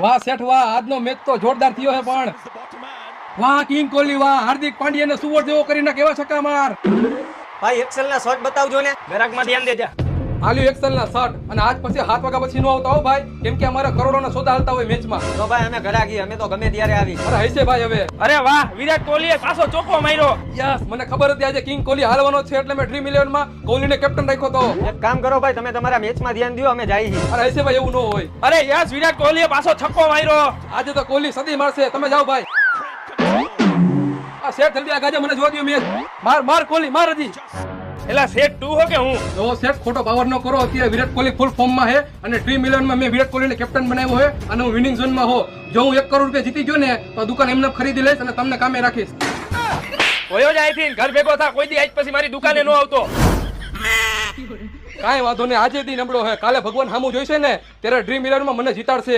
વાહ શેઠ વાહ, આજનો મેચ તો જોરદાર થયો છે પણ વાહ કિંગ કોહલી વાહ, હાર્દિક પાંડ્યાને સુવર જેવો કરીને કેવા છક્કા માર. ભાઈ એક્સેલ ના શોટ બતાવજો ને. ગ્રાહકમાં ધ્યાન દેજા. આલ્યું એક્સેલ ના શર્ટ અને આજ પછી 7 વાગ્યા પછી નો આવતા હો ભાઈ, કેમ કે અમારા કરોડોના સોદા હાલતા હોય મેચમાં. તો ભાઈ અમે ઘરાકી, અમે તો ગમે ત્યારે આવી. અરે હશે ભાઈ હવે. અરે વાહ, વિરાટ કોહલીએ પાછો ચોકો માર્યો. યસ, મને ખબર હતી આજે કિંગ કોહલી હાલવાનો છે એટલે મેં ડ્રીમ 11 માં કોહલીને કેપ્ટન રાખ્યો તો. એક કામ કરો ભાઈ, તમે તમારા મેચમાં ધ્યાન દો, અમે જઈએ છીએ. અરે હશે ભાઈ, એવું ન હોય. અરે યસ, વિરાટ કોહલીએ પાછો છક્કો માર્યો. આજે તો કોહલી સદી મારશે, તમે જાઓ ભાઈ. આ શેઠ જલ્દી આ ગાજે મને જોવા દો મેચ. માર માર કોહલી માર હજી. એલા સેટ તું હો કે હું? તો શેઠ ખોટો પાવર ન કરો, અત્યારે વિરાટ કોહલી ફૂલ ફોર્મમાં છે અને ડ્રીમ 11 માં મેં વિરાટ કોહલીને કેપ્ટન બનાવ્યો છે અને હું વિનિંગ ઝોનમાં હો. જો હું 1 કરોડ રૂપિયા જીતી ગયો ને તો દુકાન એમને ખરીદી લઈશ અને તમને કામે રાખીશ. હોયો જ આઈથી ઘર ભેગો થા, કોઈ દી આજ પછી મારી દુકાને નો આવતો. કાંઈ વાંધો નહીં, આજે દી નબળો છે, કાલે ભગવાન સામું જોઈશે ને ત્યારે ડ્રીમ 11 માં મને જીતાડશે.